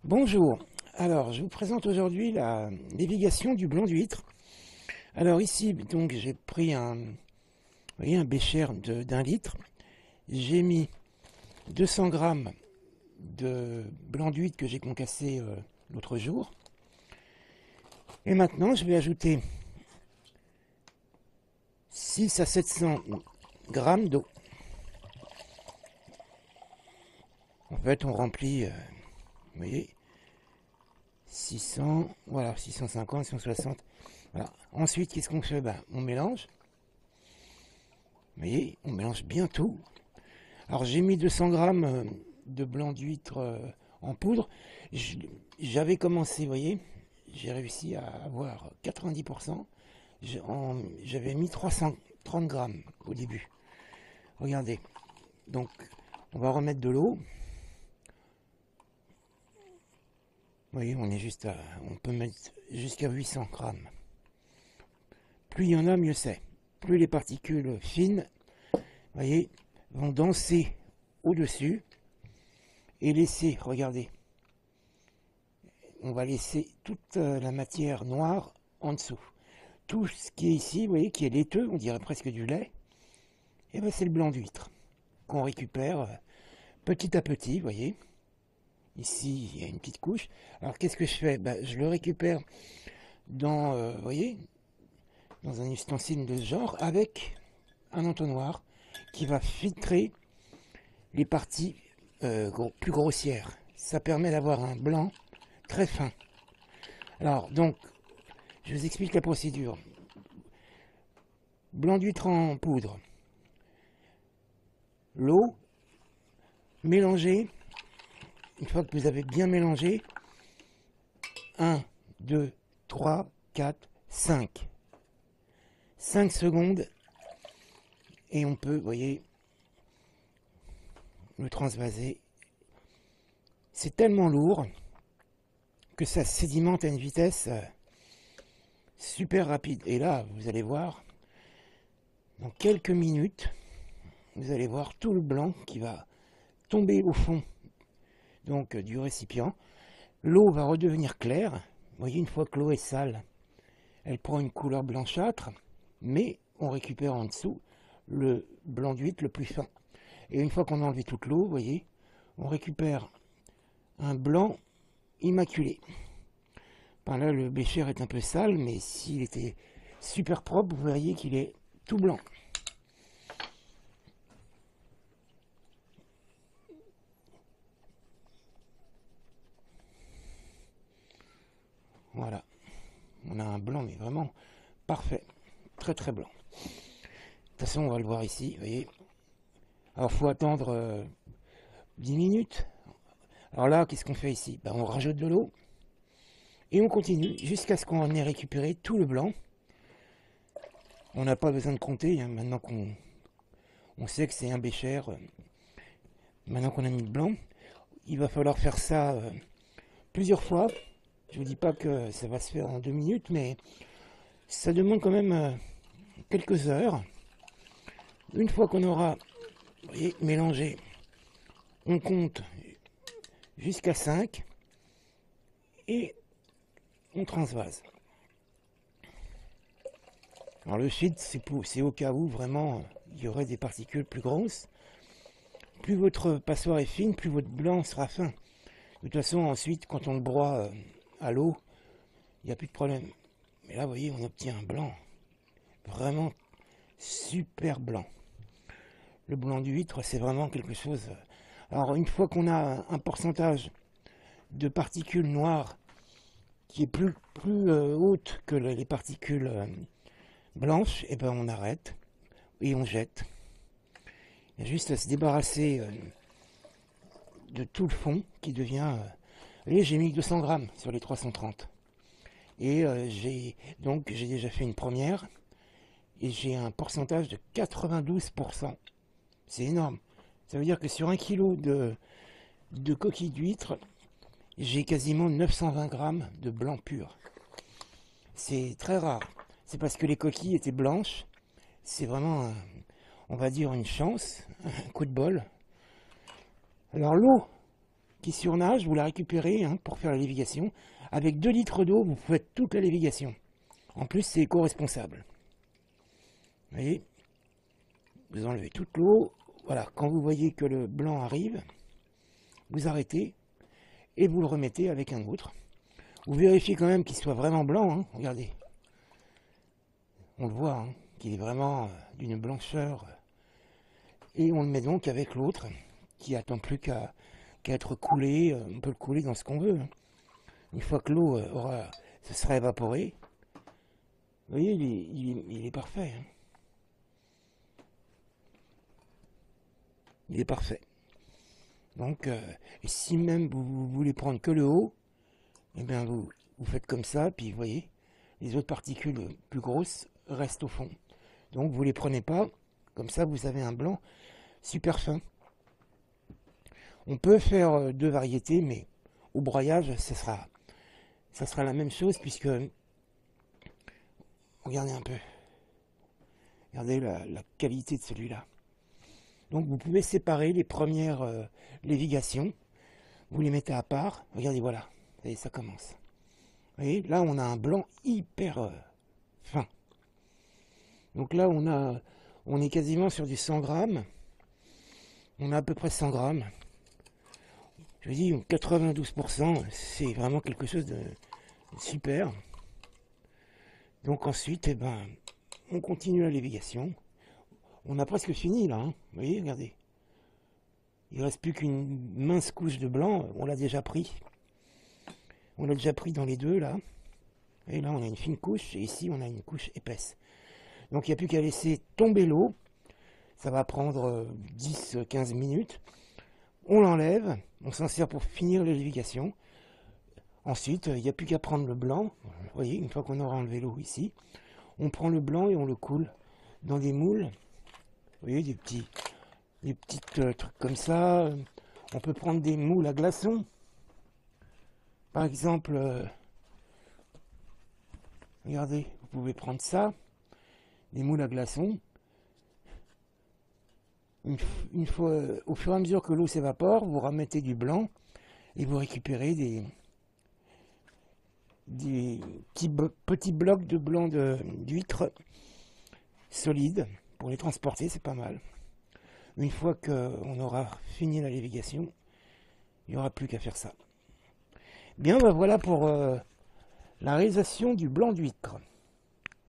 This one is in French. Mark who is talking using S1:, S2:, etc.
S1: Bonjour, alors je vous présente aujourd'hui la navigation du blanc d'huître. Alors ici, donc j'ai pris vous voyez, un bécher d'un litre, j'ai mis 200 grammes de blanc d'huître que j'ai concassé l'autre jour. Et maintenant je vais ajouter 6 à 700 grammes d'eau. En fait on remplit, vous voyez, 600, voilà, 650, 160. Voilà. Ensuite, qu'est-ce qu'on fait? On mélange. Vous voyez, on mélange bien tout. Alors, j'ai mis 200 grammes de blanc d'huître en poudre. J'avais commencé, vous voyez, j'ai réussi à avoir 90%. J'avais mis 330 grammes au début. Regardez. Donc, on va remettre de l'eau. Vous voyez, on peut mettre jusqu'à 800 grammes. Plus il y en a, mieux c'est. Plus les particules fines, vous voyez, vont danser au-dessus et laisser, regardez, on va laisser toute la matière noire en dessous. Tout ce qui est ici, vous voyez, qui est laiteux, on dirait presque du lait, et c'est le blanc d'huître qu'on récupère petit à petit, vous voyez. Ici, il y a une petite couche. Alors, qu'est-ce que je fais? Je le récupère dans, vous voyez, dans un ustensile de ce genre, avec un entonnoir qui va filtrer les parties plus grossières. Ça permet d'avoir un blanc très fin. Alors, donc, je vous explique la procédure. Blanc d'huître en poudre. L'eau, mélangée. Une fois que vous avez bien mélangé, 1, 2, 3, 4, 5. 5 secondes. Et on peut, vous voyez, le transvaser. C'est tellement lourd que ça sédimente à une vitesse super rapide. Et là, vous allez voir, dans quelques minutes, vous allez voir tout le blanc qui va tomber au fond donc du récipient. L'eau va redevenir claire. Vous voyez, une fois que l'eau est sale, elle prend une couleur blanchâtre, mais on récupère en dessous le blanc d'huître le plus fin. Et une fois qu'on a enlevé toute l'eau, vous voyez, on récupère un blanc immaculé. Là, le bécher est un peu sale, mais s'il était super propre, vous voyez qu'il est tout blanc. Voilà. On a un blanc, mais vraiment parfait. Très très blanc. De toute façon, on va le voir ici, vous voyez. Alors, il faut attendre 10 minutes. Alors là, qu'est-ce qu'on fait ici? On rajoute de l'eau. Et on continue jusqu'à ce qu'on ait récupéré tout le blanc. On n'a pas besoin de compter, hein, maintenant qu'on sait que c'est un bécher. Maintenant qu'on a mis le blanc, il va falloir faire ça plusieurs fois. Je ne vous dis pas que ça va se faire en 2 minutes, mais ça demande quand même quelques heures. Une fois qu'on aura, vous voyez, mélangé, on compte jusqu'à 5 et on transvase. Alors le filtre, c'est au cas où vraiment il y aurait des particules plus grosses. Plus votre passoire est fine, plus votre blanc sera fin. De toute façon, ensuite, quand on le broie à l'eau, il n'y a plus de problème. Mais là, vous voyez, on obtient un blanc vraiment super blanc. Le blanc d'huître, c'est vraiment quelque chose. Alors, une fois qu'on a un pourcentage de particules noires qui est plus haute que les particules blanches, et on arrête et on jette. Il y a juste à se débarrasser de tout le fond qui devient. Vous voyez, j'ai mis 200 grammes sur les 330. Et j'ai déjà fait une première et j'ai un pourcentage de 92%. C'est énorme. Ça veut dire que sur 1 kg de coquilles d'huître, j'ai quasiment 920 grammes de blanc pur. C'est très rare. C'est parce que les coquilles étaient blanches. C'est vraiment, on va dire, une chance, un coup de bol. Alors l'eau qui surnage, vous la récupérez hein, pour faire la lévigation. Avec 2 litres d'eau, vous faites toute la lévigation. En plus, c'est éco-responsable. Vous voyez, vous enlevez toute l'eau. Voilà, quand vous voyez que le blanc arrive, vous arrêtez et vous le remettez avec un autre. Vous vérifiez quand même qu'il soit vraiment blanc. Hein, regardez. On le voit, hein, qu'il est vraiment d'une blancheur. Et on le met donc avec l'autre, qui attend plus qu'à être coulé. On peut le couler dans ce qu'on veut. Hein. Une fois que l'eau se sera évaporée, vous voyez, il est parfait. Hein. Il est parfait. Donc, et si même vous voulez prendre que le haut, eh bien vous faites comme ça, puis vous voyez, les autres particules plus grosses restent au fond. Donc vous ne les prenez pas, comme ça vous avez un blanc super fin. On peut faire 2 variétés, mais au broyage, ça sera la même chose, puisque, regardez un peu, regardez la qualité de celui-là. Donc vous pouvez séparer les premières lévigations, vous les mettez à part, regardez, voilà, et ça commence. Vous voyez, là on a un blanc hyper fin. Donc là on est quasiment sur du 100 grammes, on a à peu près 100 grammes. Je vous dis, 92%, c'est vraiment quelque chose de super. Donc ensuite, eh ben, on continue la lévigation. On a presque fini là, hein. Vous voyez, regardez. Il ne reste plus qu'une mince couche de blanc, on l'a déjà pris. On l'a déjà pris dans les deux là. Et là on a une fine couche, et ici on a une couche épaisse. Donc il n'y a plus qu'à laisser tomber l'eau. Ça va prendre 10-15 minutes. On l'enlève, on s'en sert pour finir la lévigation. Ensuite, il n'y a plus qu'à prendre le blanc. Vous voyez, une fois qu'on aura enlevé l'eau ici, on prend le blanc et on le coule dans des moules. Vous voyez, des petits trucs comme ça. On peut prendre des moules à glaçons. Par exemple, regardez, vous pouvez prendre ça, des moules à glaçons. Une fois, au fur et à mesure que l'eau s'évapore, vous remettez du blanc et vous récupérez des petits blocs de blanc d'huître solide pour les transporter, c'est pas mal. Une fois qu'on aura fini la lévigation, il n'y aura plus qu'à faire ça. Bien, ben voilà pour la réalisation du blanc d'huître.